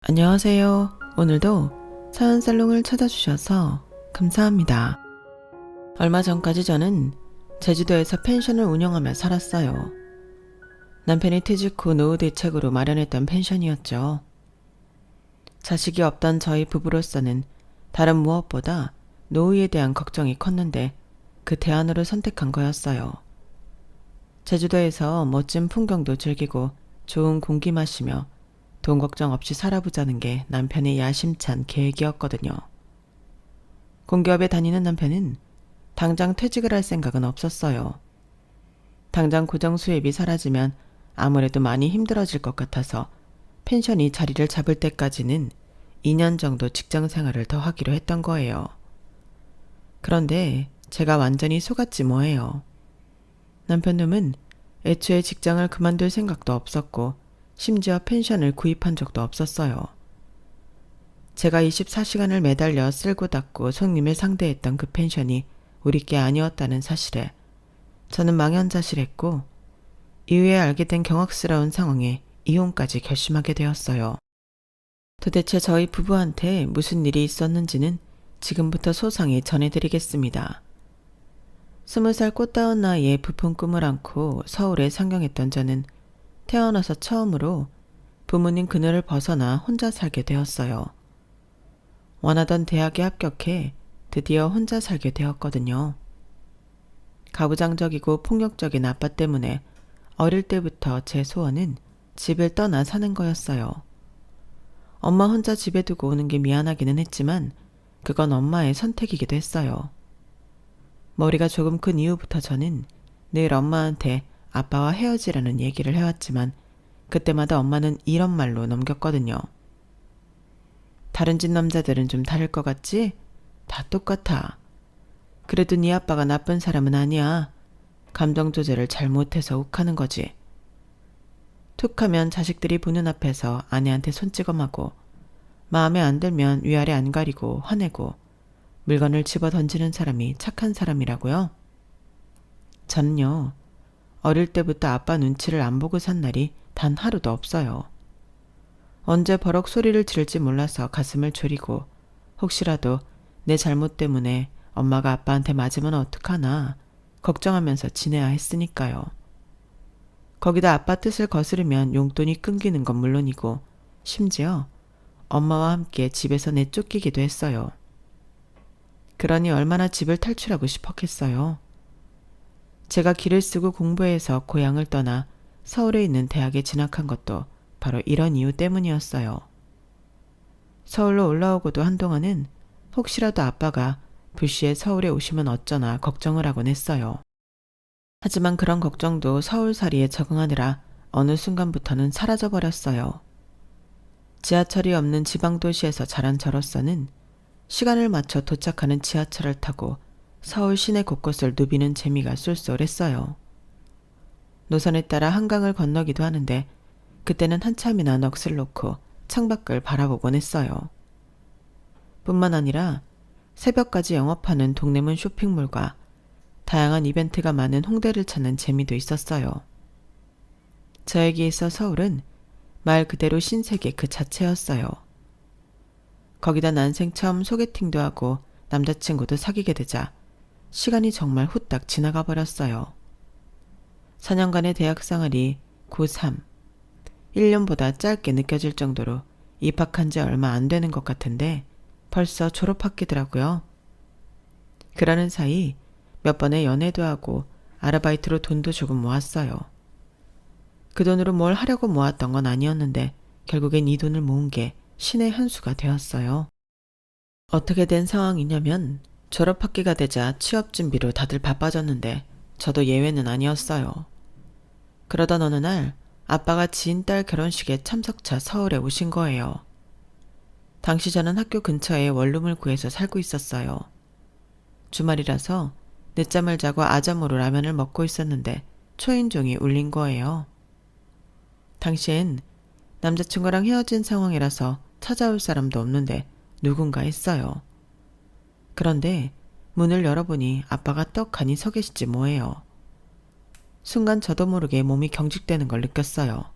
안녕하세요. 오늘도 사연살롱을 찾아주셔서 감사합니다. 얼마 전까지 저는 제주도에서 펜션을 운영하며 살았어요. 남편이 퇴직 후 노후 대책으로 마련했던 펜션이었죠. 자식이 없던 저희 부부로서는 다른 무엇보다 노후에 대한 걱정이 컸는데 그 대안으로 선택한 거였어요. 제주도에서 멋진 풍경도 즐기고 좋은 공기 마시며 돈 걱정 없이 살아보자는 게 남편의 야심찬 계획이었거든요. 공기업에 다니는 남편은 당장 퇴직을 할 생각은 없었어요. 당장 고정 수입이 사라지면 아무래도 많이 힘들어질 것 같아서 펜션이 자리를 잡을 때까지는 2년 정도 직장 생활을 더 하기로 했던 거예요. 그런데 제가 완전히 속았지 뭐예요. 남편 놈은 애초에 직장을 그만둘 생각도 없었고 심지어 펜션을 구입한 적도 없었어요. 제가 24시간을 매달려 쓸고 닦고 손님을 상대했던 그 펜션이 우리 게 아니었다는 사실에 저는 망연자실했고 이후에 알게 된 경악스러운 상황에 이혼까지 결심하게 되었어요. 도대체 저희 부부한테 무슨 일이 있었는지는 지금부터 소상히 전해드리겠습니다. 20살 꽃다운 나이에 부푼 꿈을 안고 서울에 상경했던 저는 태어나서 처음으로 부모님 그늘을 벗어나 혼자 살게 되었어요. 원하던 대학에 합격해 드디어 혼자 살게 되었거든요. 가부장적이고 폭력적인 아빠 때문에 어릴 때부터 제 소원은 집을 떠나 사는 거였어요. 엄마 혼자 집에 두고 오는 게 미안하기는 했지만 그건 엄마의 선택이기도 했어요. 머리가 조금 큰 이후부터 저는 늘 엄마한테 아빠와 헤어지라는 얘기를 해왔지만 그때마다 엄마는 이런 말로 넘겼거든요. 다른 집 남자들은 좀 다를 것 같지? 다 똑같아. 그래도 네 아빠가 나쁜 사람은 아니야. 감정 조절을 잘못해서 욱하는 거지. 툭하면 자식들이 보는 앞에서 아내한테 손찌검하고 마음에 안 들면 위아래 안 가리고 화내고 물건을 집어 던지는 사람이 착한 사람이라고요? 저는요. 어릴 때부터 아빠 눈치를 안 보고 산 날이 단 하루도 없어요. 언제 버럭 소리를 지를지 몰라서 가슴을 졸이고 혹시라도 내 잘못 때문에 엄마가 아빠한테 맞으면 어떡하나 걱정하면서 지내야 했으니까요. 거기다 아빠 뜻을 거스르면 용돈이 끊기는 건 물론이고 심지어 엄마와 함께 집에서 내쫓기기도 했어요. 그러니 얼마나 집을 탈출하고 싶었겠어요. 제가 길을 쓰고 공부해서 고향을 떠나 서울에 있는 대학에 진학한 것도 바로 이런 이유 때문이었어요. 서울로 올라오고도 한동안은 혹시라도 아빠가 불시에 서울에 오시면 어쩌나 걱정을 하곤 했어요. 하지만 그런 걱정도 서울살이에 적응하느라 어느 순간부터는 사라져버렸어요. 지하철이 없는 지방도시에서 자란 저로서는 시간을 맞춰 도착하는 지하철을 타고 서울 시내 곳곳을 누비는 재미가 쏠쏠했어요. 노선에 따라 한강을 건너기도 하는데 그때는 한참이나 넋을 놓고 창밖을 바라보곤 했어요. 뿐만 아니라 새벽까지 영업하는 동대문 쇼핑몰과 다양한 이벤트가 많은 홍대를 찾는 재미도 있었어요. 저에게 있어 서울은 말 그대로 신세계 그 자체였어요. 거기다 난생 처음 소개팅도 하고 남자친구도 사귀게 되자 시간이 정말 후딱 지나가 버렸어요. 4년간의 대학 생활이 고3, 1년보다 짧게 느껴질 정도로 입학한 지 얼마 안 되는 것 같은데 벌써 졸업학기더라고요. 그러는 사이 몇 번의 연애도 하고 아르바이트로 돈도 조금 모았어요. 그 돈으로 뭘 하려고 모았던 건 아니었는데 결국엔 이 돈을 모은 게 신의 한 수가 되었어요. 어떻게 된 상황이냐면 졸업학기가 되자 취업 준비로 다들 바빠졌는데 저도 예외는 아니었어요. 그러던 어느 날 아빠가 지인 딸 결혼식에 참석차 서울에 오신 거예요. 당시 저는 학교 근처에 원룸을 구해서 살고 있었어요. 주말이라서 늦잠을 자고 아점으로 라면을 먹고 있었는데 초인종이 울린 거예요. 당시엔 남자친구랑 헤어진 상황이라서 찾아올 사람도 없는데 누군가 했어요. 그런데 문을 열어보니 아빠가 떡하니 서 계시지 뭐예요. 순간 저도 모르게 몸이 경직되는 걸 느꼈어요.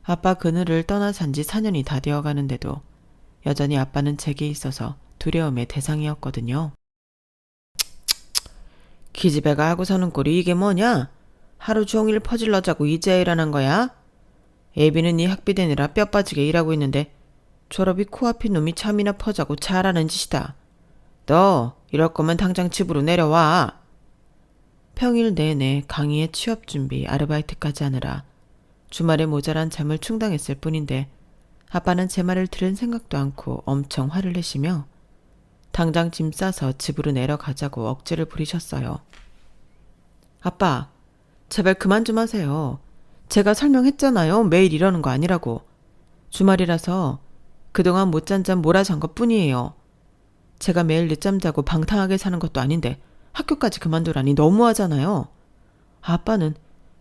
아빠 그늘을 떠나 산지 4년이 다 되어 가는데도 여전히 아빠는 제게 있어서 두려움의 대상이었거든요. 기집애가 하고 사는 꼴이 이게 뭐냐? 하루 종일 퍼질러 자고 이제야 일어난 거야? 애비는 이 학비 대느라 뼈 빠지게 일하고 있는데 졸업이 코앞인 놈이 잠이나 퍼자고 잘하는 짓이다. 너 이럴 거면 당장 집으로 내려와. 평일 내내 강의에 취업 준비, 아르바이트까지 하느라 주말에 모자란 잠을 충당했을 뿐인데 아빠는 제 말을 들은 생각도 않고 엄청 화를 내시며 당장 짐 싸서 집으로 내려가자고 억지를 부리셨어요. 아빠, 제발 그만 좀 하세요. 제가 설명했잖아요. 매일 이러는 거 아니라고. 주말이라서 그동안 못 잔 잠 몰아잔 것 뿐이에요. 제가 매일 늦잠 자고 방탕하게 사는 것도 아닌데 학교까지 그만두라니 너무하잖아요. 아빠는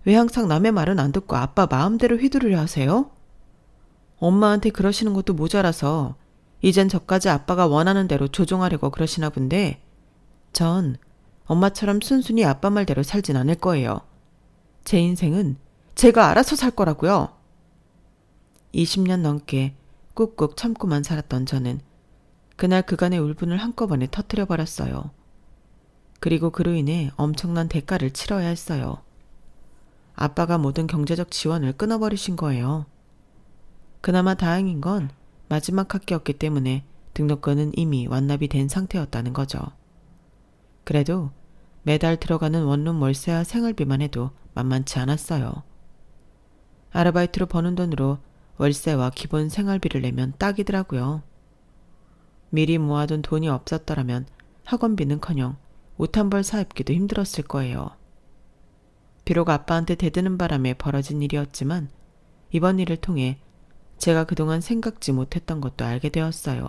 왜 항상 남의 말은 안 듣고 아빠 마음대로 휘두르려 하세요? 엄마한테 그러시는 것도 모자라서 이젠 저까지 아빠가 원하는 대로 조종하려고 그러시나 본데 전 엄마처럼 순순히 아빠 말대로 살진 않을 거예요. 제 인생은 제가 알아서 살 거라고요. 20년 넘게 꾹꾹 참고만 살았던 저는 그날 그간의 울분을 한꺼번에 터뜨려 버렸어요. 그리고 그로 인해 엄청난 대가를 치러야 했어요. 아빠가 모든 경제적 지원을 끊어버리신 거예요. 그나마 다행인 건 마지막 학기였기 때문에 등록금은 이미 완납이 된 상태였다는 거죠. 그래도 매달 들어가는 원룸 월세와 생활비만 해도 만만치 않았어요. 아르바이트로 버는 돈으로 월세와 기본 생활비를 내면 딱이더라고요. 미리 모아둔 돈이 없었더라면 학원비는커녕 옷 한 벌 사입기도 힘들었을 거예요. 비록 아빠한테 대드는 바람에 벌어진 일이었지만 이번 일을 통해 제가 그동안 생각지 못했던 것도 알게 되었어요.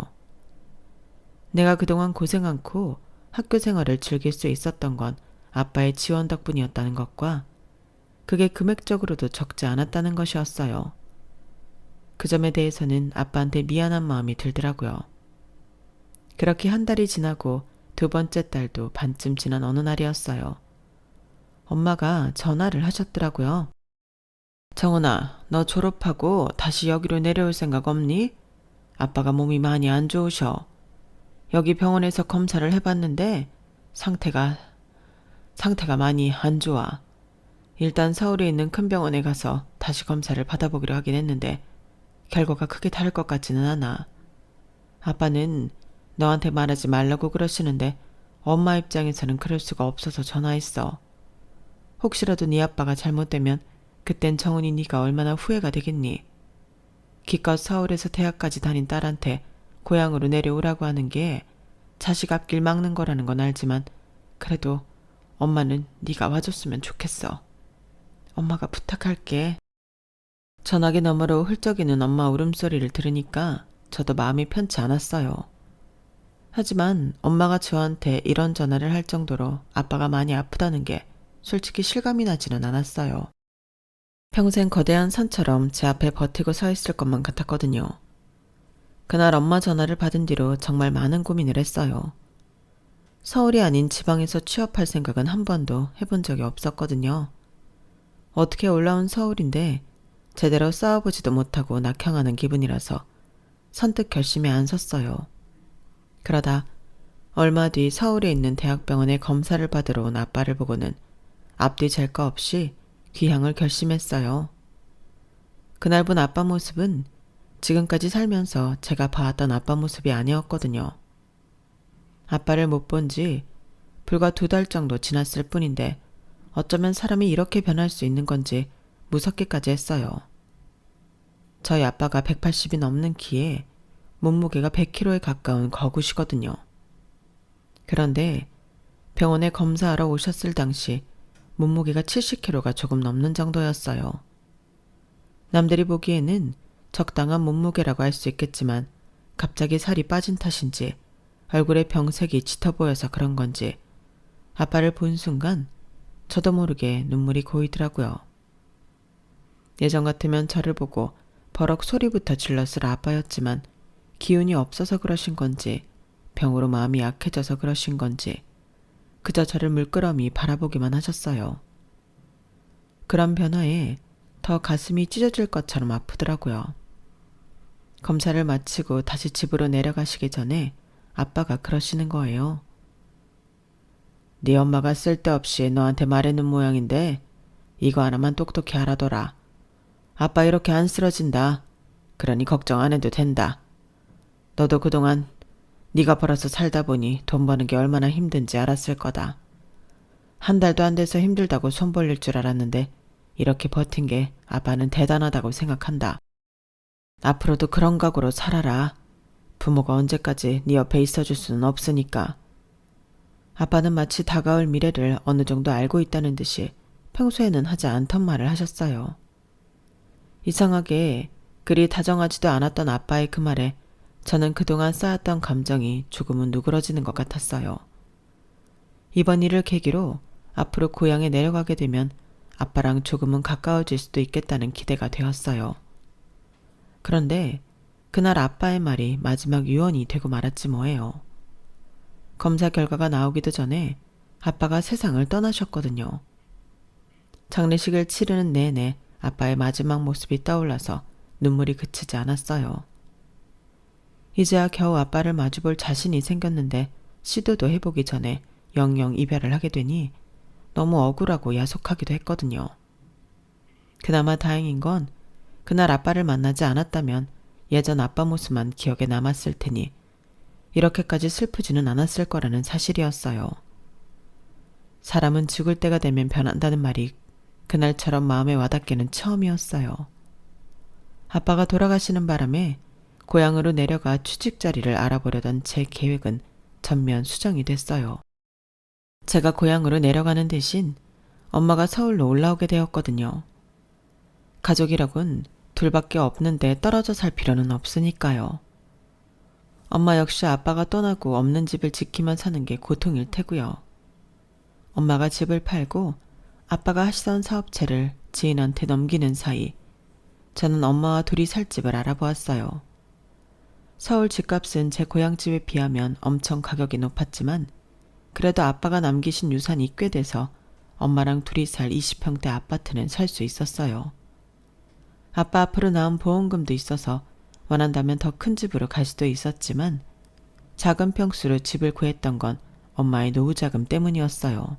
내가 그동안 고생 않고 학교 생활을 즐길 수 있었던 건 아빠의 지원 덕분이었다는 것과 그게 금액적으로도 적지 않았다는 것이었어요. 그 점에 대해서는 아빠한테 미안한 마음이 들더라고요. 그렇게 한 달이 지나고 두 번째 달도 반쯤 지난 어느 날이었어요. 엄마가 전화를 하셨더라고요. 정은아, 너 졸업하고 다시 여기로 내려올 생각 없니? 아빠가 몸이 많이 안 좋으셔. 여기 병원에서 검사를 해봤는데 상태가 많이 안 좋아. 일단 서울에 있는 큰 병원에 가서 다시 검사를 받아보기로 하긴 했는데 결과가 크게 다를 것 같지는 않아. 아빠는 너한테 말하지 말라고 그러시는데 엄마 입장에서는 그럴 수가 없어서 전화했어. 혹시라도 네 아빠가 잘못되면 그땐 정은이 네가 얼마나 후회가 되겠니? 기껏 서울에서 대학까지 다닌 딸한테 고향으로 내려오라고 하는 게 자식 앞길 막는 거라는 건 알지만 그래도 엄마는 네가 와줬으면 좋겠어. 엄마가 부탁할게. 전화기 너머로 훌쩍이는 엄마 울음소리를 들으니까 저도 마음이 편치 않았어요. 하지만 엄마가 저한테 이런 전화를 할 정도로 아빠가 많이 아프다는 게 솔직히 실감이 나지는 않았어요. 평생 거대한 산처럼 제 앞에 버티고 서 있을 것만 같았거든요. 그날 엄마 전화를 받은 뒤로 정말 많은 고민을 했어요. 서울이 아닌 지방에서 취업할 생각은 한 번도 해본 적이 없었거든요. 어떻게 올라온 서울인데 제대로 싸워보지도 못하고 낙향하는 기분이라서 선뜻 결심에 안 섰어요. 그러다 얼마 뒤 서울에 있는 대학병원에 검사를 받으러 온 아빠를 보고는 앞뒤 잴 거 없이 귀향을 결심했어요. 그날 본 아빠 모습은 지금까지 살면서 제가 봐왔던 아빠 모습이 아니었거든요. 아빠를 못 본 지 불과 2달 정도 지났을 뿐인데 어쩌면 사람이 이렇게 변할 수 있는 건지 무섭기까지 했어요. 저희 아빠가 180이 넘는 키에 몸무게가 100kg에 가까운 거구시거든요. 그런데 병원에 검사하러 오셨을 당시 몸무게가 70kg가 조금 넘는 정도였어요. 남들이 보기에는 적당한 몸무게라고 할 수 있겠지만 갑자기 살이 빠진 탓인지 얼굴에 병색이 짙어 보여서 그런 건지 아빠를 본 순간 저도 모르게 눈물이 고이더라고요. 예전 같으면 저를 보고 버럭 소리부터 질렀을 아빠였지만 기운이 없어서 그러신 건지 병으로 마음이 약해져서 그러신 건지 그저 저를 물끄러미 바라보기만 하셨어요. 그런 변화에 더 가슴이 찢어질 것처럼 아프더라고요. 검사를 마치고 다시 집으로 내려가시기 전에 아빠가 그러시는 거예요. 네 엄마가 쓸데없이 너한테 말해놓은 모양인데 이거 하나만 똑똑히 알아둬라. 아빠 이렇게 안 쓰러진다. 그러니 걱정 안 해도 된다. 너도 그동안 네가 벌어서 살다 보니 돈 버는 게 얼마나 힘든지 알았을 거다. 한 달도 안 돼서 힘들다고 손 벌릴 줄 알았는데 이렇게 버틴 게 아빠는 대단하다고 생각한다. 앞으로도 그런 각오로 살아라. 부모가 언제까지 네 옆에 있어줄 수는 없으니까. 아빠는 마치 다가올 미래를 어느 정도 알고 있다는 듯이 평소에는 하지 않던 말을 하셨어요. 이상하게 그리 다정하지도 않았던 아빠의 그 말에 저는 그동안 쌓았던 감정이 조금은 누그러지는 것 같았어요. 이번 일을 계기로 앞으로 고향에 내려가게 되면 아빠랑 조금은 가까워질 수도 있겠다는 기대가 되었어요. 그런데 그날 아빠의 말이 마지막 유언이 되고 말았지 뭐예요. 검사 결과가 나오기도 전에 아빠가 세상을 떠나셨거든요. 장례식을 치르는 내내 아빠의 마지막 모습이 떠올라서 눈물이 그치지 않았어요. 이제야 겨우 아빠를 마주볼 자신이 생겼는데 시도도 해보기 전에 영영 이별을 하게 되니 너무 억울하고 야속하기도 했거든요. 그나마 다행인 건 그날 아빠를 만나지 않았다면 예전 아빠 모습만 기억에 남았을 테니 이렇게까지 슬프지는 않았을 거라는 사실이었어요. 사람은 죽을 때가 되면 변한다는 말이 그날처럼 마음에 와닿기는 처음이었어요. 아빠가 돌아가시는 바람에 고향으로 내려가 취직 자리를 알아보려던 제 계획은 전면 수정이 됐어요. 제가 고향으로 내려가는 대신 엄마가 서울로 올라오게 되었거든요. 가족이라곤 둘밖에 없는데 떨어져 살 필요는 없으니까요. 엄마 역시 아빠가 떠나고 없는 집을 지키며 사는 게 고통일 테고요. 엄마가 집을 팔고 아빠가 하시던 사업체를 지인한테 넘기는 사이 저는 엄마와 둘이 살 집을 알아보았어요. 서울 집값은 제 고향집에 비하면 엄청 가격이 높았지만 그래도 아빠가 남기신 유산이 꽤 돼서 엄마랑 둘이 살 20평대 아파트는 살 수 있었어요. 아빠 앞으로 나온 보험금도 있어서 원한다면 더 큰 집으로 갈 수도 있었지만 작은 평수로 집을 구했던 건 엄마의 노후자금 때문이었어요.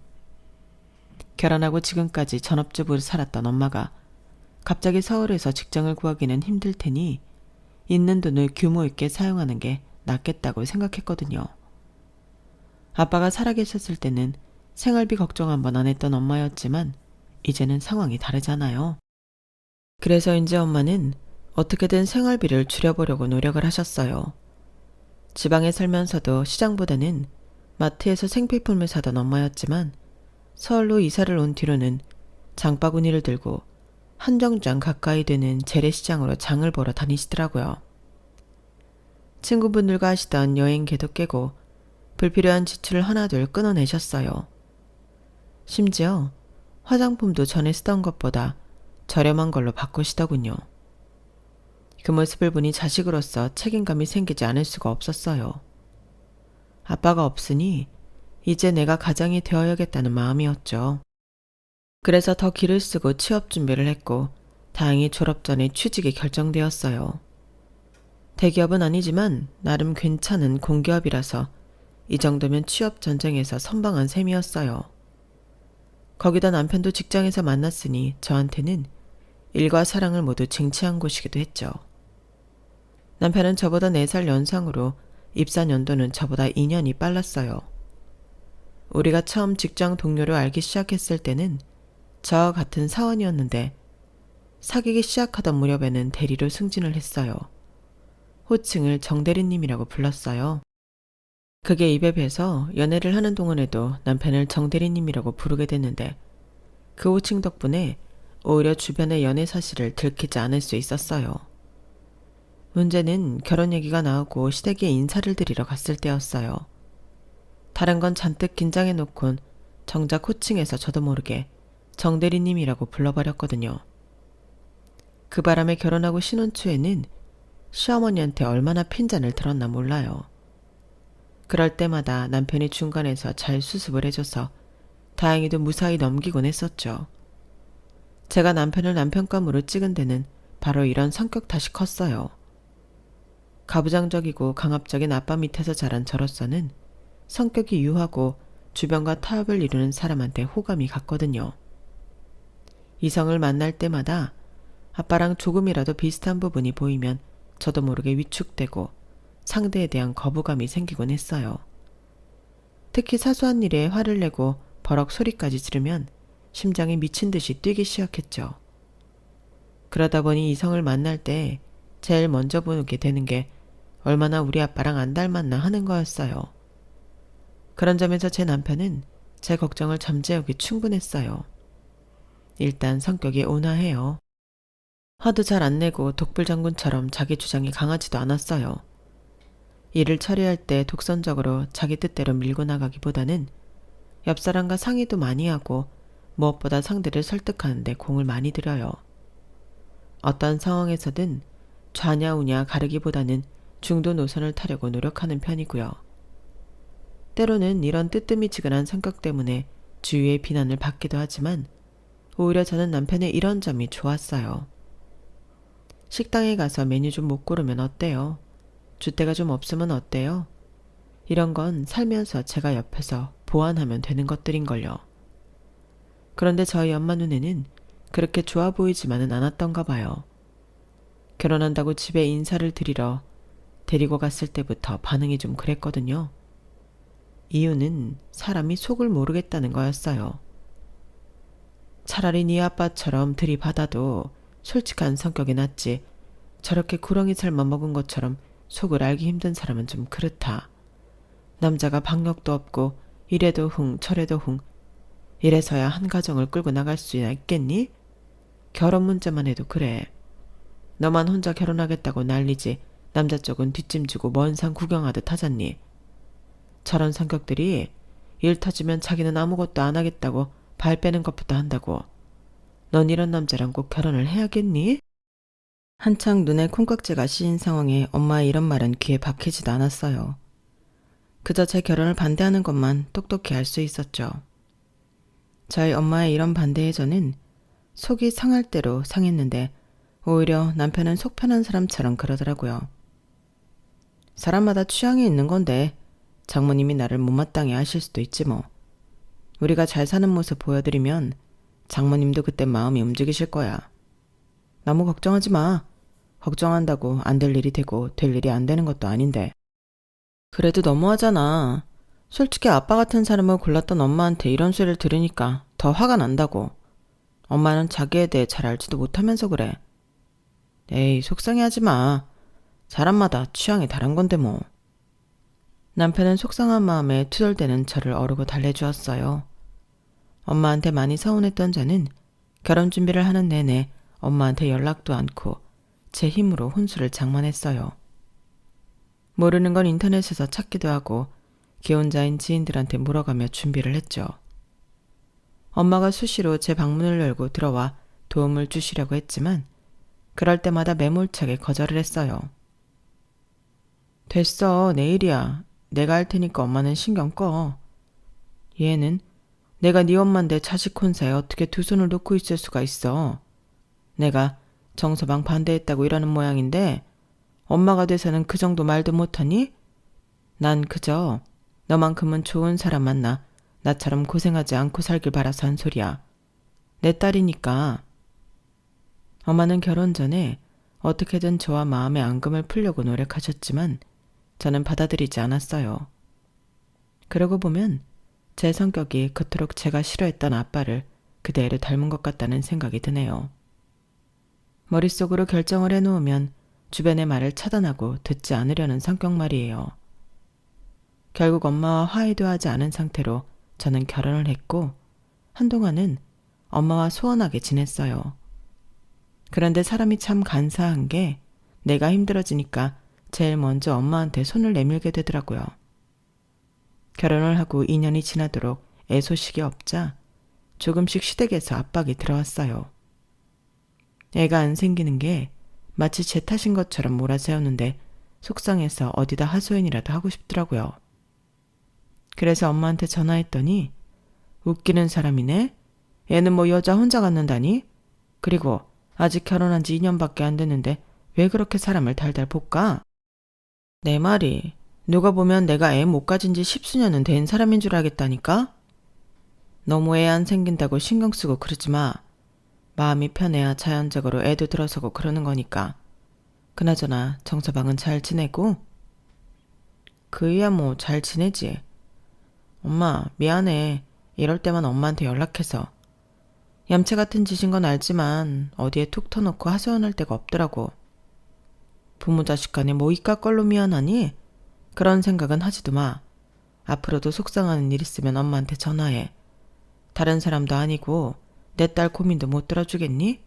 결혼하고 지금까지 전업주부로 살았던 엄마가 갑자기 서울에서 직장을 구하기는 힘들 테니 있는 돈을 규모 있게 사용하는 게 낫겠다고 생각했거든요. 아빠가 살아계셨을 때는 생활비 걱정 한 번 안 했던 엄마였지만 이제는 상황이 다르잖아요. 그래서 이제 엄마는 어떻게든 생활비를 줄여보려고 노력을 하셨어요. 지방에 살면서도 시장보다는 마트에서 생필품을 사던 엄마였지만 서울로 이사를 온 뒤로는 장바구니를 들고 한정장 가까이 되는 재래시장으로 장을 보러 다니시더라고요. 친구분들과 하시던 여행계도 깨고 불필요한 지출을 하나둘 끊어내셨어요. 심지어 화장품도 전에 쓰던 것보다 저렴한 걸로 바꾸시더군요. 그 모습을 보니 자식으로서 책임감이 생기지 않을 수가 없었어요. 아빠가 없으니 이제 내가 가장이 되어야겠다는 마음이었죠. 그래서 더 기를 쓰고 취업 준비를 했고 다행히 졸업 전에 취직이 결정되었어요. 대기업은 아니지만 나름 괜찮은 공기업이라서 이 정도면 취업 전쟁에서 선방한 셈이었어요. 거기다 남편도 직장에서 만났으니 저한테는 일과 사랑을 모두 쟁취한 곳이기도 했죠. 남편은 저보다 4살 연상으로 입사 연도는 저보다 2년이 빨랐어요. 우리가 처음 직장 동료로 알기 시작했을 때는 저와 같은 사원이었는데 사귀기 시작하던 무렵에는 대리로 승진을 했어요. 호칭을 정대리님이라고 불렀어요. 그게 입에 배서 연애를 하는 동안에도 남편을 정대리님이라고 부르게 됐는데 그 호칭 덕분에 오히려 주변의 연애 사실을 들키지 않을 수 있었어요. 문제는 결혼 얘기가 나오고 시댁에 인사를 드리러 갔을 때였어요. 다른 건 잔뜩 긴장해놓곤 정작 호칭에서 저도 모르게 정대리님이라고 불러버렸거든요. 그 바람에 결혼하고 신혼 초에는 시어머니한테 얼마나 핀잔을 들었나 몰라요. 그럴 때마다 남편이 중간에서 잘 수습을 해줘서 다행히도 무사히 넘기곤 했었죠. 제가 남편을 남편감으로 찍은 데는 바로 이런 성격 탓이 컸어요. 가부장적이고 강압적인 아빠 밑에서 자란 저로서는 성격이 유하고 주변과 타협을 이루는 사람한테 호감이 갔거든요. 이성을 만날 때마다 아빠랑 조금이라도 비슷한 부분이 보이면 저도 모르게 위축되고 상대에 대한 거부감이 생기곤 했어요. 특히 사소한 일에 화를 내고 버럭 소리까지 지르면 심장이 미친 듯이 뛰기 시작했죠. 그러다 보니 이성을 만날 때 제일 먼저 보게 되는 게 얼마나 우리 아빠랑 안 닮았나 하는 거였어요. 그런 점에서 제 남편은 제 걱정을 잠재우기 충분했어요. 일단 성격이 온화해요. 화도 잘 안 내고 독불장군처럼 자기 주장이 강하지도 않았어요. 일을 처리할 때 독선적으로 자기 뜻대로 밀고 나가기보다는 옆 사람과 상의도 많이 하고 무엇보다 상대를 설득하는 데 공을 많이 들여요. 어떤 상황에서든 좌냐우냐 가르기보다는 중도 노선을 타려고 노력하는 편이고요. 때로는 이런 뜨뜨미지근한 성격 때문에 주위의 비난을 받기도 하지만 오히려 저는 남편의 이런 점이 좋았어요. 식당에 가서 메뉴 좀 못 고르면 어때요? 줏대가 좀 없으면 어때요? 이런 건 살면서 제가 옆에서 보완하면 되는 것들인걸요. 그런데 저희 엄마 눈에는 그렇게 좋아 보이지만은 않았던가 봐요. 결혼한다고 집에 인사를 드리러 데리고 갔을 때부터 반응이 좀 그랬거든요. 이유는 사람이 속을 모르겠다는 거였어요. 차라리 네 아빠처럼 들이받아도 솔직한 성격이 낫지 저렇게 구렁이 살만 먹은 것처럼 속을 알기 힘든 사람은 좀 그렇다. 남자가 박력도 없고 이래도 흥 저래도 흥 이래서야 한 가정을 끌고 나갈 수 있겠니? 결혼 문제만 해도 그래. 너만 혼자 결혼하겠다고 난리지 남자 쪽은 뒷짐지고 먼 산 구경하듯 하잖니. 저런 성격들이 일 터지면 자기는 아무것도 안 하겠다고 발 빼는 것부터 한다고. 넌 이런 남자랑 꼭 결혼을 해야겠니? 한창 눈에 콩깍지가 씌인 상황에 엄마의 이런 말은 귀에 박히지도 않았어요. 그저 제 결혼을 반대하는 것만 똑똑히 알 수 있었죠. 저희 엄마의 이런 반대에 저는 속이 상할 대로 상했는데 오히려 남편은 속 편한 사람처럼 그러더라고요. 사람마다 취향이 있는 건데 장모님이 나를 못마땅해 하실 수도 있지 뭐. 우리가 잘 사는 모습 보여드리면 장모님도 그때 마음이 움직이실 거야. 너무 걱정하지 마. 걱정한다고 안 될 일이 되고 될 일이 안 되는 것도 아닌데. 그래도 너무하잖아. 솔직히 아빠 같은 사람을 골랐던 엄마한테 이런 소리를 들으니까 더 화가 난다고. 엄마는 자기에 대해 잘 알지도 못하면서 그래. 에이, 속상해하지 마. 사람마다 취향이 다른 건데 뭐. 남편은 속상한 마음에 투덜대는 저를 어르고 달래주었어요. 엄마한테 많이 서운했던 저는 결혼 준비를 하는 내내 엄마한테 연락도 않고 제 힘으로 혼수를 장만했어요. 모르는 건 인터넷에서 찾기도 하고 기혼자인 지인들한테 물어가며 준비를 했죠. 엄마가 수시로 제 방문을 열고 들어와 도움을 주시려고 했지만 그럴 때마다 매몰차게 거절을 했어요. 됐어, 내일이야. 내가 할 테니까 엄마는 신경 꺼. 얘는 내가 네 엄마인데 자식 혼사에 어떻게 두 손을 놓고 있을 수가 있어. 내가 정서방 반대했다고 이러는 모양인데 엄마가 돼서는 그 정도 말도 못하니? 난 그저 너만큼은 좋은 사람 만나 나처럼 고생하지 않고 살길 바라서 한 소리야. 내 딸이니까. 엄마는 결혼 전에 어떻게든 저와 마음의 앙금을 풀려고 노력하셨지만 저는 받아들이지 않았어요. 그러고 보면 제 성격이 그토록 제가 싫어했던 아빠를 그대로 닮은 것 같다는 생각이 드네요. 머릿속으로 결정을 해놓으면 주변의 말을 차단하고 듣지 않으려는 성격 말이에요. 결국 엄마와 화해도 하지 않은 상태로 저는 결혼을 했고 한동안은 엄마와 소원하게 지냈어요. 그런데 사람이 참 간사한 게 내가 힘들어지니까 제일 먼저 엄마한테 손을 내밀게 되더라고요. 결혼을 하고 2년이 지나도록 애소식이 없자 조금씩 시댁에서 압박이 들어왔어요. 애가 안 생기는 게 마치 제 탓인 것처럼 몰아세웠는데 속상해서 어디다 하소연이라도 하고 싶더라고요. 그래서 엄마한테 전화했더니 웃기는 사람이네. 애는 뭐 여자 혼자 갖는다니? 그리고 아직 결혼한 지 2년밖에 안 됐는데 왜 그렇게 사람을 달달 볶아? 내 말이 누가 보면 내가 애 못 가진 지 10수년은 된 사람인 줄 알겠다니까? 너무 애 안 생긴다고 신경 쓰고 그러지 마. 마음이 편해야 자연적으로 애도 들어서고 그러는 거니까. 그나저나 정서방은 잘 지내고? 그이야 뭐 잘 지내지. 엄마 미안해. 이럴 때만 엄마한테 연락해서. 얌체 같은 짓인 건 알지만 어디에 툭 터놓고 하소연할 데가 없더라고. 부모 자식 간에 뭐 이깟 걸로 미안하니? 그런 생각은 하지도 마. 앞으로도 속상하는 일 있으면 엄마한테 전화해. 다른 사람도 아니고 내 딸 고민도 못 들어주겠니?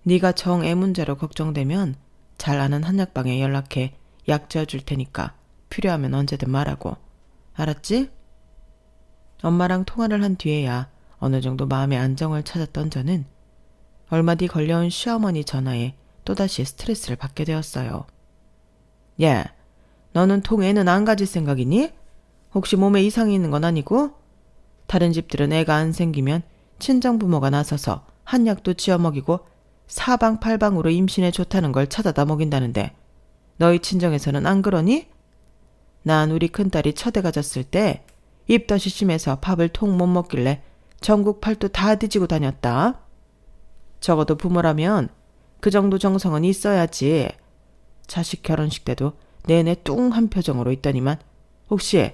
네가 정 애 문제로 걱정되면 잘 아는 한약방에 연락해 약 지어줄 테니까 필요하면 언제든 말하고. 알았지? 엄마랑 통화를 한 뒤에야 어느 정도 마음의 안정을 찾았던 저는 얼마 뒤 걸려온 시어머니 전화에 또다시 스트레스를 받게 되었어요. 야, 너는 통애는 안 가질 생각이니? 혹시 몸에 이상이 있는 건 아니고? 다른 집들은 애가 안 생기면 친정부모가 나서서 한약도 지어 먹이고 사방팔방으로 임신에 좋다는 걸 찾아다 먹인다는데 너희 친정에서는 안 그러니? 난 우리 큰딸이 처대 가졌을 때 입덧이 심해서 밥을 통 못 먹길래 전국 팔도 다 뒤지고 다녔다. 적어도 부모라면 그 정도 정성은 있어야지. 자식 결혼식 때도 내내 뚱한 표정으로 있더니만 혹시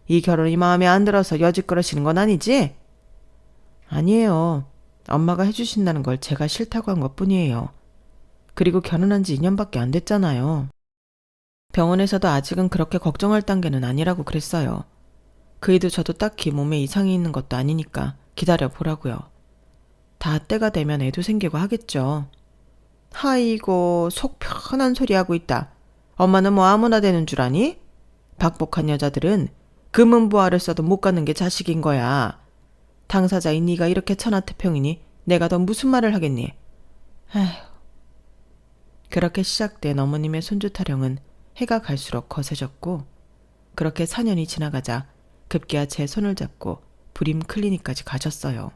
이 결혼이 마음에 안 들어서 여짓 그러시는 건 아니지? 아니에요. 엄마가 해주신다는 걸 제가 싫다고 한 것뿐이에요. 그리고 결혼한 지 2년밖에 안 됐잖아요. 병원에서도 아직은 그렇게 걱정할 단계는 아니라고 그랬어요. 그이도 저도 딱히 몸에 이상이 있는 것도 아니니까 기다려 보라고요. 다 때가 되면 애도 생기고 하겠죠. 아이고 속 편한 소리 하고 있다. 엄마는 뭐 아무나 되는 줄 아니? 박복한 여자들은 금은보화를 써도 못 갖는 게 자식인 거야. 당사자인 네가 이렇게 천하태평이니 내가 더 무슨 말을 하겠니? 아휴. 그렇게 시작된 어머님의 손주 타령은 해가 갈수록 거세졌고 그렇게 4년이 지나가자 급기야 제 손을 잡고 불임 클리닉까지 가셨어요.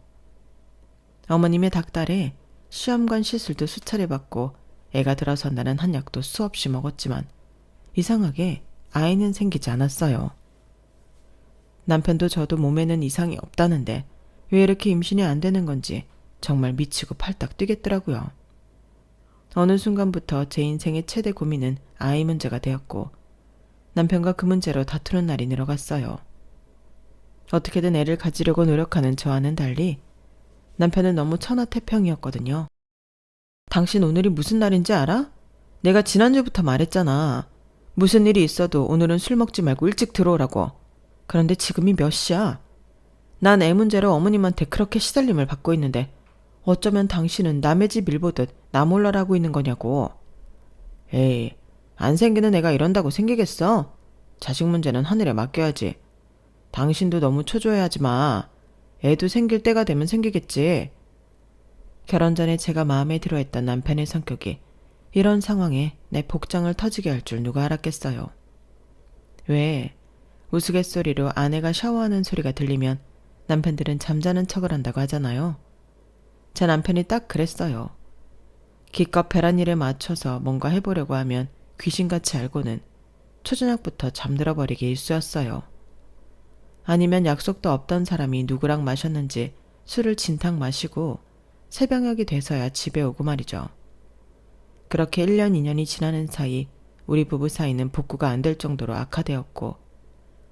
어머님의 닭달에 시험관 시술도 수차례 받고 애가 들어선다는 한약도 수없이 먹었지만 이상하게 아이는 생기지 않았어요. 남편도 저도 몸에는 이상이 없다는데 왜 이렇게 임신이 안 되는 건지 정말 미치고 팔딱 뛰겠더라고요. 어느 순간부터 제 인생의 최대 고민은 아이 문제가 되었고 남편과 그 문제로 다투는 날이 늘어갔어요. 어떻게든 애를 가지려고 노력하는 저와는 달리 남편은 너무 천하태평이었거든요. 당신 오늘이 무슨 날인지 알아? 내가 지난주부터 말했잖아. 무슨 일이 있어도 오늘은 술 먹지 말고 일찍 들어오라고. 그런데 지금이 몇 시야? 난 애 문제로 어머님한테 그렇게 시달림을 받고 있는데 어쩌면 당신은 남의 집 일 보듯 나 몰라라고 있는 거냐고. 에이, 안 생기는 애가 이런다고 생기겠어? 자식 문제는 하늘에 맡겨야지. 당신도 너무 초조해하지 마. 애도 생길 때가 되면 생기겠지. 결혼 전에 제가 마음에 들어했던 남편의 성격이 이런 상황에 내 복장을 터지게 할 줄 누가 알았겠어요. 왜? 우스갯소리로 아내가 샤워하는 소리가 들리면 남편들은 잠자는 척을 한다고 하잖아요. 제 남편이 딱 그랬어요. 기껏 배란 일에 맞춰서 뭔가 해보려고 하면 귀신같이 알고는 초저녁부터 잠들어 버리기 일쑤였어요. 아니면 약속도 없던 사람이 누구랑 마셨는지 술을 진탕 마시고 새벽녘이 돼서야 집에 오고 말이죠. 그렇게 1년 2년이 지나는 사이 우리 부부 사이는 복구가 안 될 정도로 악화되었고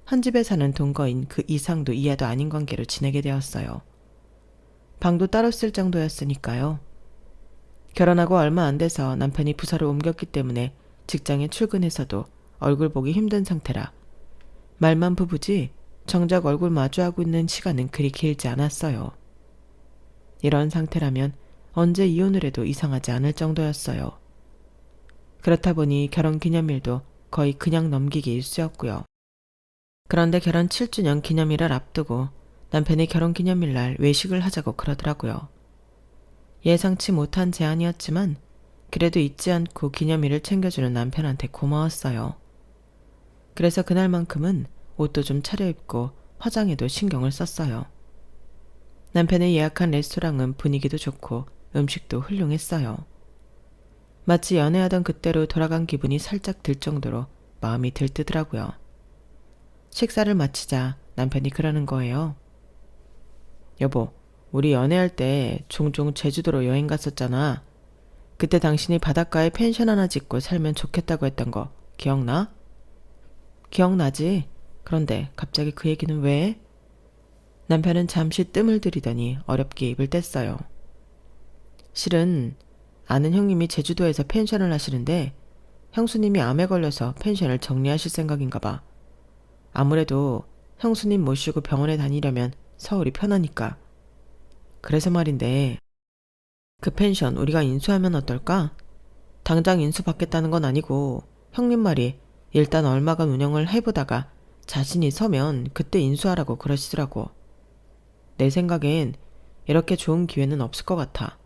한 집에 사는 동거인 그 이상도 이하도 아닌 관계로 지내게 되었어요. 방도 따로 쓸 정도였으니까요. 결혼하고 얼마 안 돼서 남편이 부서를 옮겼기 때문에 직장에 출근해서도 얼굴 보기 힘든 상태라 말만 부부지 정작 얼굴 마주하고 있는 시간은 그리 길지 않았어요. 이런 상태라면 언제 이혼을 해도 이상하지 않을 정도였어요. 그렇다 보니 결혼기념일도 거의 그냥 넘기기 일쑤였고요. 그런데 결혼 7주년 기념일을 앞두고 남편이 결혼기념일 날 외식을 하자고 그러더라고요. 예상치 못한 제안이었지만 그래도 잊지 않고 기념일을 챙겨주는 남편한테 고마웠어요. 그래서 그날만큼은 옷도 좀 차려입고 화장에도 신경을 썼어요. 남편이 예약한 레스토랑은 분위기도 좋고 음식도 훌륭했어요. 마치 연애하던 그때로 돌아간 기분이 살짝 들 정도로 마음이 들뜨더라고요. 식사를 마치자 남편이 그러는 거예요. 여보, 우리 연애할 때 종종 제주도로 여행 갔었잖아. 그때 당신이 바닷가에 펜션 하나 짓고 살면 좋겠다고 했던 거 기억나? 기억나지? 그런데 갑자기 그 얘기는 왜? 남편은 잠시 뜸을 들이더니 어렵게 입을 뗐어요. 실은 아는 형님이 제주도에서 펜션을 하시는데 형수님이 암에 걸려서 펜션을 정리하실 생각인가 봐. 아무래도 형수님 모시고 병원에 다니려면 서울이 편하니까. 그래서 말인데 그 펜션 우리가 인수하면 어떨까? 당장 인수받겠다는 건 아니고 형님 말이 일단 얼마간 운영을 해보다가 자신이 서면 그때 인수하라고 그러시더라고. 내 생각엔 이렇게 좋은 기회는 없을 것 같아.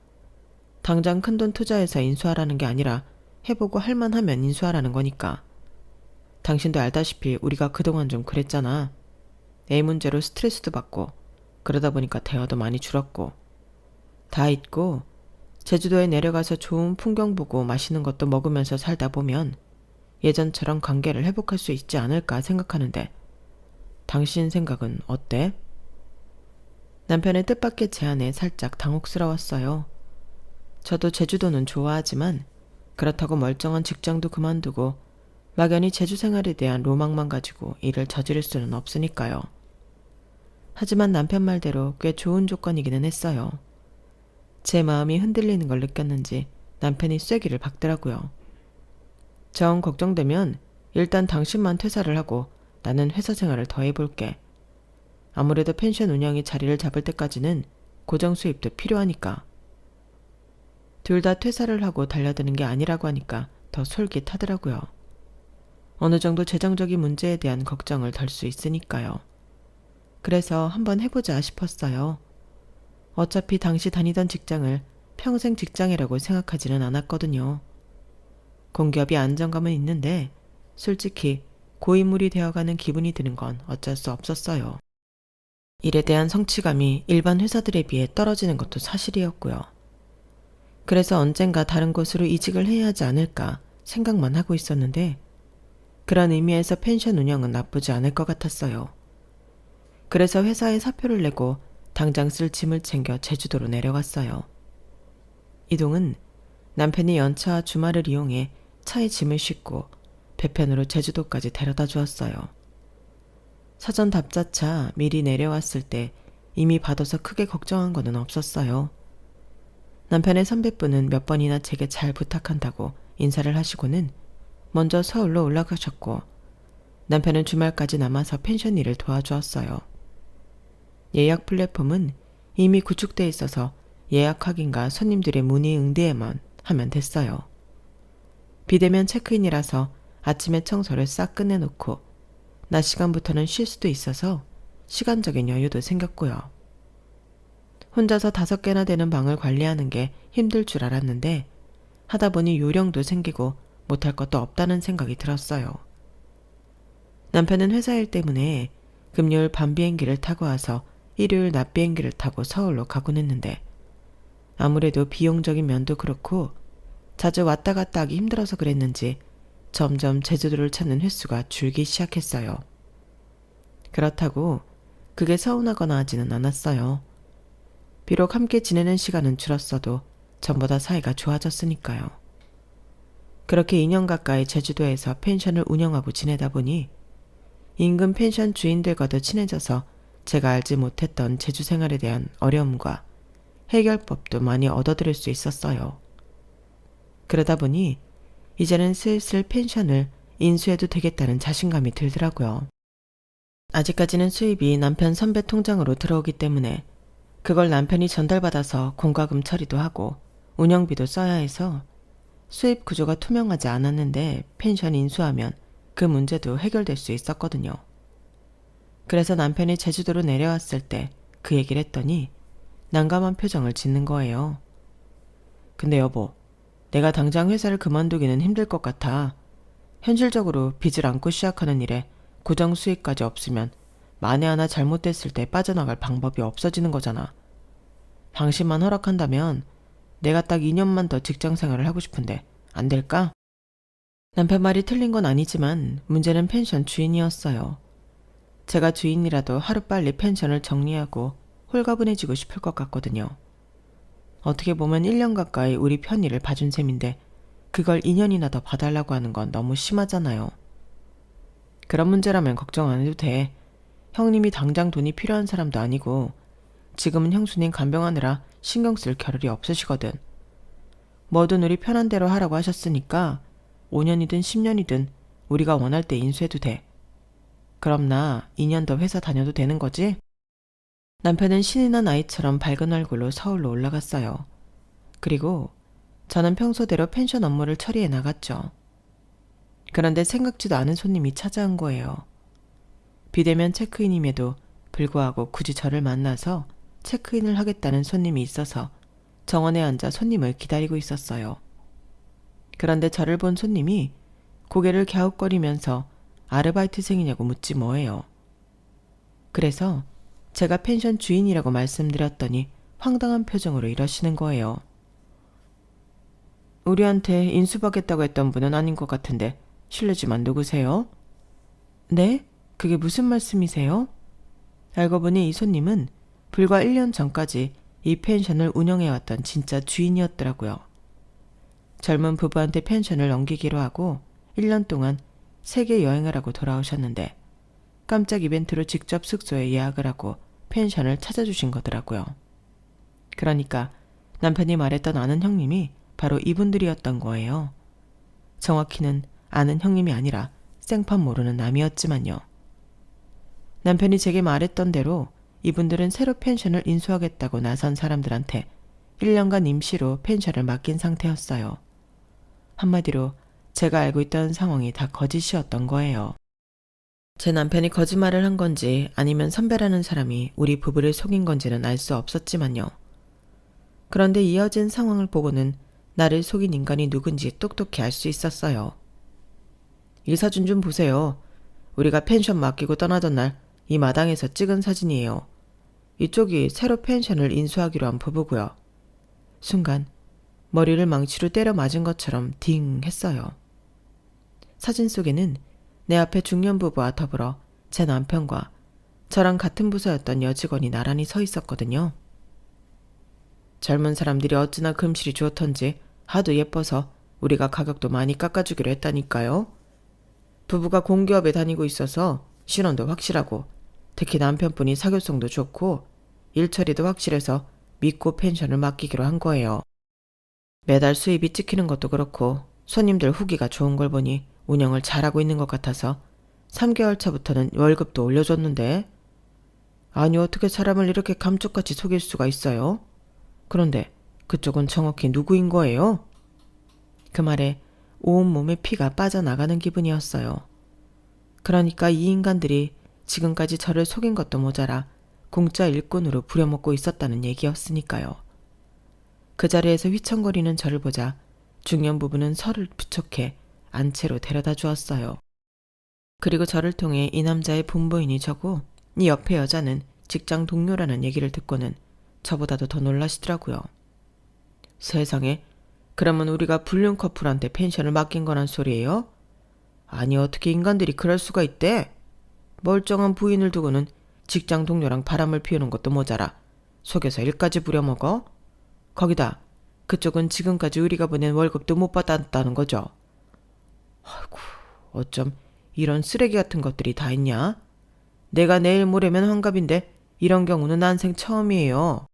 당장 큰돈 투자해서 인수하라는 게 아니라 해보고 할만하면 인수하라는 거니까. 당신도 알다시피 우리가 그동안 좀 그랬잖아. 애 문제로 스트레스도 받고 그러다 보니까 대화도 많이 줄었고 다 잊고 제주도에 내려가서 좋은 풍경 보고 맛있는 것도 먹으면서 살다 보면 예전처럼 관계를 회복할 수 있지 않을까 생각하는데 당신 생각은 어때? 남편의 뜻밖의 제안에 살짝 당혹스러웠어요. 저도 제주도는 좋아하지만 그렇다고 멀쩡한 직장도 그만두고 막연히 제주 생활에 대한 로망만 가지고 일을 저지를 수는 없으니까요. 하지만 남편 말대로 꽤 좋은 조건이기는 했어요. 제 마음이 흔들리는 걸 느꼈는지 남편이 쐐기를 박더라고요. 정 걱정되면 일단 당신만 퇴사를 하고 나는 회사 생활을 더 해볼게. 아무래도 펜션 운영이 자리를 잡을 때까지는 고정 수입도 필요하니까. 둘 다 퇴사를 하고 달려드는 게 아니라고 하니까 더 솔깃하더라고요. 어느 정도 재정적인 문제에 대한 걱정을 덜 수 있으니까요. 그래서 한번 해보자 싶었어요. 어차피 당시 다니던 직장을 평생 직장이라고 생각하지는 않았거든요. 공기업이 안정감은 있는데 솔직히 고인물이 되어가는 기분이 드는 건 어쩔 수 없었어요. 일에 대한 성취감이 일반 회사들에 비해 떨어지는 것도 사실이었고요. 그래서 언젠가 다른 곳으로 이직을 해야 하지 않을까 생각만 하고 있었는데 그런 의미에서 펜션 운영은 나쁘지 않을 것 같았어요. 그래서 회사에 사표를 내고 당장 쓸 짐을 챙겨 제주도로 내려갔어요. 이동은 남편이 연차와 주말을 이용해 차에 짐을 싣고 배편으로 제주도까지 데려다 주었어요. 사전 답사차 미리 내려왔을 때 이미 받아서 크게 걱정한 거는 없었어요. 남편의 선배분은 몇 번이나 제게 잘 부탁한다고 인사를 하시고는 먼저 서울로 올라가셨고 남편은 주말까지 남아서 펜션 일을 도와주었어요. 예약 플랫폼은 이미 구축돼 있어서 예약 확인과 손님들의 문의 응대에만 하면 됐어요. 비대면 체크인이라서 아침에 청소를 싹 끝내놓고 낮 시간부터는 쉴 수도 있어서 시간적인 여유도 생겼고요. 혼자서 5개나 되는 방을 관리하는 게 힘들 줄 알았는데 하다 보니 요령도 생기고 못할 것도 없다는 생각이 들었어요. 남편은 회사 일 때문에 금요일 밤 비행기를 타고 와서 일요일 낮 비행기를 타고 서울로 가곤 했는데 아무래도 비용적인 면도 그렇고 자주 왔다 갔다 하기 힘들어서 그랬는지 점점 제주도를 찾는 횟수가 줄기 시작했어요. 그렇다고 그게 서운하거나 하지는 않았어요. 비록 함께 지내는 시간은 줄었어도 전보다 사이가 좋아졌으니까요. 그렇게 2년 가까이 제주도에서 펜션을 운영하고 지내다 보니 인근 펜션 주인들과도 친해져서 제가 알지 못했던 제주 생활에 대한 어려움과 해결법도 많이 얻어들일 수 있었어요. 그러다 보니 이제는 슬슬 펜션을 인수해도 되겠다는 자신감이 들더라고요. 아직까지는 수입이 남편 선배 통장으로 들어오기 때문에 그걸 남편이 전달받아서 공과금 처리도 하고 운영비도 써야 해서 수입 구조가 투명하지 않았는데 펜션 인수하면 그 문제도 해결될 수 있었거든요. 그래서 남편이 제주도로 내려왔을 때 그 얘기를 했더니 난감한 표정을 짓는 거예요. 근데 여보, 내가 당장 회사를 그만두기는 힘들 것 같아. 현실적으로 빚을 안고 시작하는 일에 고정 수익까지 없으면 만에 하나 잘못됐을 때 빠져나갈 방법이 없어지는 거잖아. 당신만 허락한다면 내가 딱 2년만 더 직장 생활을 하고 싶은데 안 될까? 남편 말이 틀린 건 아니지만 문제는 펜션 주인이었어요. 제가 주인이라도 하루빨리 펜션을 정리하고 홀가분해지고 싶을 것 같거든요. 어떻게 보면 1년 가까이 우리 편의를 봐준 셈인데 그걸 2년이나 더 봐달라고 하는 건 너무 심하잖아요. 그런 문제라면 걱정 안 해도 돼. 형님이 당장 돈이 필요한 사람도 아니고 지금은 형수님 간병하느라 신경 쓸 겨를이 없으시거든. 뭐든 우리 편한 대로 하라고 하셨으니까 5년이든 10년이든 우리가 원할 때 인수해도 돼. 그럼 나 2년 더 회사 다녀도 되는 거지? 남편은 신이 난 아이처럼 밝은 얼굴로 서울로 올라갔어요. 그리고 저는 평소대로 펜션 업무를 처리해 나갔죠. 그런데 생각지도 않은 손님이 찾아온 거예요. 비대면 체크인임에도 불구하고 굳이 저를 만나서 체크인을 하겠다는 손님이 있어서 정원에 앉아 손님을 기다리고 있었어요. 그런데 저를 본 손님이 고개를 갸웃거리면서 아르바이트생이냐고 묻지 뭐예요. 그래서 제가 펜션 주인이라고 말씀드렸더니 황당한 표정으로 이러시는 거예요. 우리한테 인수받겠다고 했던 분은 아닌 것 같은데 실례지만 누구세요? 네? 그게 무슨 말씀이세요? 알고 보니 이 손님은 불과 1년 전까지 이 펜션을 운영해왔던 진짜 주인이었더라고요. 젊은 부부한테 펜션을 넘기기로 하고 1년 동안 세계 여행을 하고 돌아오셨는데 깜짝 이벤트로 직접 숙소에 예약을 하고 펜션을 찾아주신 거더라고요. 그러니까 남편이 말했던 아는 형님이 바로 이분들이었던 거예요. 정확히는 아는 형님이 아니라 생판 모르는 남이었지만요. 남편이 제게 말했던 대로 이분들은 새로 펜션을 인수하겠다고 나선 사람들한테 1년간 임시로 펜션을 맡긴 상태였어요. 한마디로 제가 알고 있던 상황이 다 거짓이었던 거예요. 제 남편이 거짓말을 한 건지 아니면 선배라는 사람이 우리 부부를 속인 건지는 알 수 없었지만요. 그런데 이어진 상황을 보고는 나를 속인 인간이 누군지 똑똑히 알 수 있었어요. 이 사진 좀 보세요. 우리가 펜션 맡기고 떠나던 날 이 마당에서 찍은 사진이에요. 이쪽이 새로 펜션을 인수하기로 한 부부고요. 순간 머리를 망치로 때려 맞은 것처럼 딩 했어요. 사진 속에는 내 앞에 중년 부부와 더불어 제 남편과 저랑 같은 부서였던 여직원이 나란히 서 있었거든요. 젊은 사람들이 어찌나 금실이 좋던지 하도 예뻐서 우리가 가격도 많이 깎아주기로 했다니까요. 부부가 공기업에 다니고 있어서 신원도 확실하고 특히 남편분이 사교성도 좋고 일처리도 확실해서 믿고 펜션을 맡기기로 한 거예요. 매달 수입이 찍히는 것도 그렇고 손님들 후기가 좋은 걸 보니 운영을 잘하고 있는 것 같아서 3개월 차부터는 월급도 올려줬는데 아니 어떻게 사람을 이렇게 감쪽같이 속일 수가 있어요? 그런데 그쪽은 정확히 누구인 거예요? 그 말에 온몸에 피가 빠져나가는 기분이었어요. 그러니까 이 인간들이 지금까지 저를 속인 것도 모자라 공짜 일꾼으로 부려먹고 있었다는 얘기였으니까요. 그 자리에서 휘청거리는 저를 보자 중년 부부는 설을 부촉해 안채로 데려다 주었어요. 그리고 저를 통해 이 남자의 본보인이 저고 이 옆에 여자는 직장 동료라는 얘기를 듣고는 저보다도 더 놀라시더라고요. 세상에, 그러면 우리가 불륜 커플한테 펜션을 맡긴 거란 소리예요? 아니 어떻게 인간들이 그럴 수가 있대? 멀쩡한 부인을 두고는 직장 동료랑 바람을 피우는 것도 모자라 속여서 일까지 부려먹어? 거기다 그쪽은 지금까지 우리가 보낸 월급도 못 받았다는 거죠. 아이고, 어쩜 이런 쓰레기 같은 것들이 다 있냐? 내가 내일 모레면 환갑인데 이런 경우는 난생 처음이에요.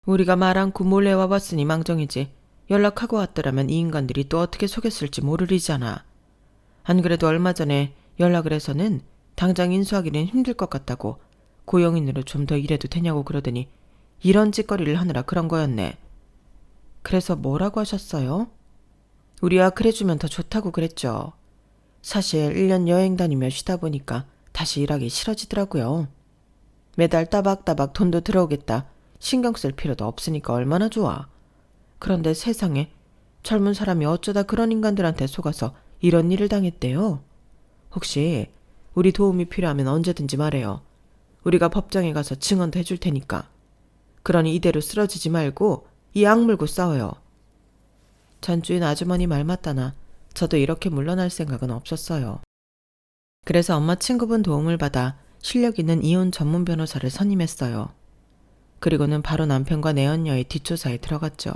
우리가 말 않고 몰래 와봤으니 망정이지 연락하고 왔더라면 이 인간들이 또 어떻게 속였을지 모르리잖아. 안 그래도 얼마 전에 연락을 해서는 당장 인수하기는 힘들 것 같다고 고용인으로 좀 더 일해도 되냐고 그러더니 이런 짓거리를 하느라 그런 거였네. 그래서 뭐라고 하셨어요? 우리와 그래주면 더 좋다고 그랬죠. 사실 1년 여행 다니며 쉬다 보니까 다시 일하기 싫어지더라고요. 매달 따박따박 돈도 들어오겠다. 신경 쓸 필요도 없으니까 얼마나 좋아. 그런데 세상에 젊은 사람이 어쩌다 그런 인간들한테 속아서 이런 일을 당했대요. 혹시 우리 도움이 필요하면 언제든지 말해요. 우리가 법정에 가서 증언도 해줄 테니까. 그러니 이대로 쓰러지지 말고 이 악물고 싸워요. 전주인 아주머니 말 맞다나 저도 이렇게 물러날 생각은 없었어요. 그래서 엄마 친구분 도움을 받아 실력 있는 이혼 전문 변호사를 선임했어요. 그리고는 바로 남편과 내연녀의 뒷조사에 들어갔죠.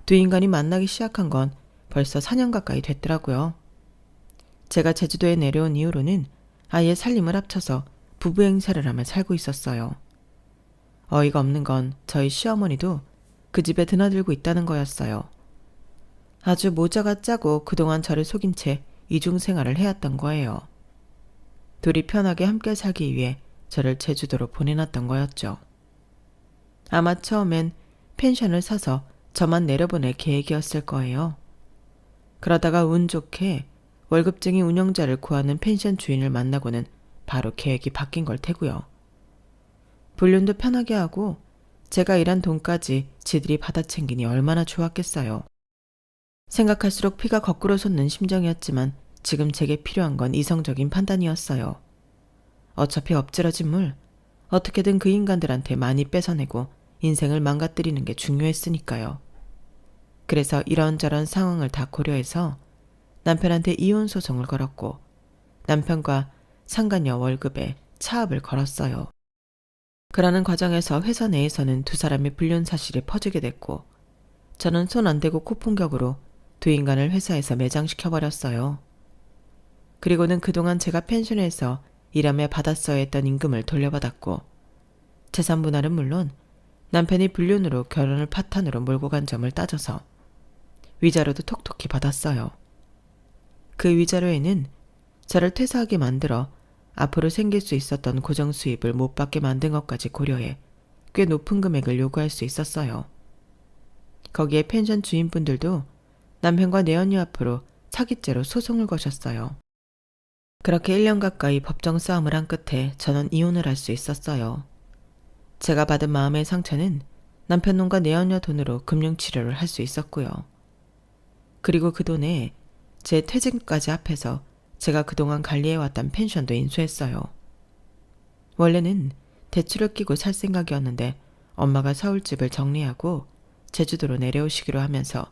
두 인간이 만나기 시작한 건 벌써 4년 가까이 됐더라고요. 제가 제주도에 내려온 이후로는 아예 살림을 합쳐서 부부 행세를 하며 살고 있었어요. 어이가 없는 건 저희 시어머니도 그 집에 드나들고 있다는 거였어요. 아주 모자가 짜고 그동안 저를 속인 채 이중생활을 해왔던 거예요. 둘이 편하게 함께 살기 위해 저를 제주도로 보내놨던 거였죠. 아마 처음엔 펜션을 사서 저만 내려보낼 계획이었을 거예요. 그러다가 운 좋게 월급쟁이 운영자를 구하는 펜션 주인을 만나고는 바로 계획이 바뀐 걸 테고요. 불륜도 편하게 하고 제가 일한 돈까지 지들이 받아 챙기니 얼마나 좋았겠어요. 생각할수록 피가 거꾸로 솟는 심정이었지만 지금 제게 필요한 건 이성적인 판단이었어요. 어차피 엎질러진 물, 어떻게든 그 인간들한테 많이 뺏어내고 인생을 망가뜨리는 게 중요했으니까요. 그래서 이런저런 상황을 다 고려해서 남편한테 이혼 소송을 걸었고 남편과 상간녀 월급에 차압을 걸었어요. 그러는 과정에서 회사 내에서는 두 사람의 불륜 사실이 퍼지게 됐고 저는 손 안 대고 코풍격으로 두 인간을 회사에서 매장시켜버렸어요. 그리고는 그동안 제가 펜션에서 일하며 받았어야 했던 임금을 돌려받았고 재산 분할은 물론 남편이 불륜으로 결혼을 파탄으로 몰고 간 점을 따져서 위자료도 톡톡히 받았어요. 그 위자료에는 저를 퇴사하게 만들어 앞으로 생길 수 있었던 고정 수입을 못 받게 만든 것까지 고려해 꽤 높은 금액을 요구할 수 있었어요. 거기에 펜션 주인분들도 남편과 내연녀 앞으로 사기죄로 소송을 거셨어요. 그렇게 1년 가까이 법정 싸움을 한 끝에 저는 이혼을 할 수 있었어요. 제가 받은 마음의 상처는 남편 돈과 내연녀 돈으로 금융치료를 할 수 있었고요. 그리고 그 돈에 제 퇴직까지 합해서 제가 그동안 관리해왔던 펜션도 인수했어요. 원래는 대출을 끼고 살 생각이었는데 엄마가 서울집을 정리하고 제주도로 내려오시기로 하면서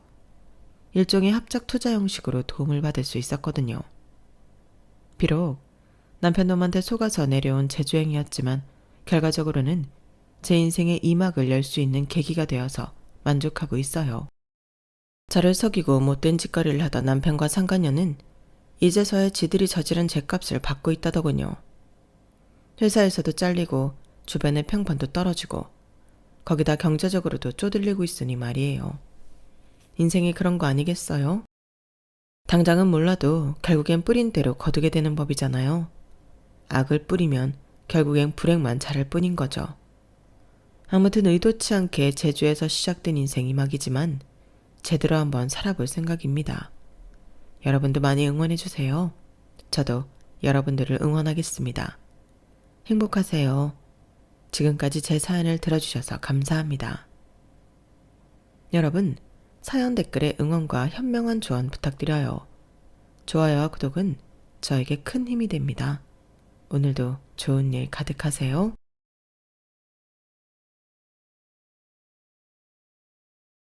일종의 합작 투자 형식으로 도움을 받을 수 있었거든요. 비록 남편 놈한테 속아서 내려온 제주행이었지만 결과적으로는 제 인생의 이막을 열 수 있는 계기가 되어서 만족하고 있어요. 저를 속이고 못된 짓거리를 하던 남편과 상간녀는 이제서야 지들이 저지른 죄값을 받고 있다더군요. 회사에서도 잘리고 주변의 평판도 떨어지고 거기다 경제적으로도 쪼들리고 있으니 말이에요. 인생이 그런 거 아니겠어요? 당장은 몰라도 결국엔 뿌린 대로 거두게 되는 법이잖아요. 악을 뿌리면 결국엔 불행만 자랄 뿐인 거죠. 아무튼 의도치 않게 제주에서 시작된 인생이 막이지만 제대로 한번 살아볼 생각입니다. 여러분도 많이 응원해주세요. 저도 여러분들을 응원하겠습니다. 행복하세요. 지금까지 제 사연을 들어주셔서 감사합니다. 여러분, 사연 댓글에 응원과 현명한 조언 부탁드려요. 좋아요와 구독은 저에게 큰 힘이 됩니다. 오늘도 좋은 일 가득하세요.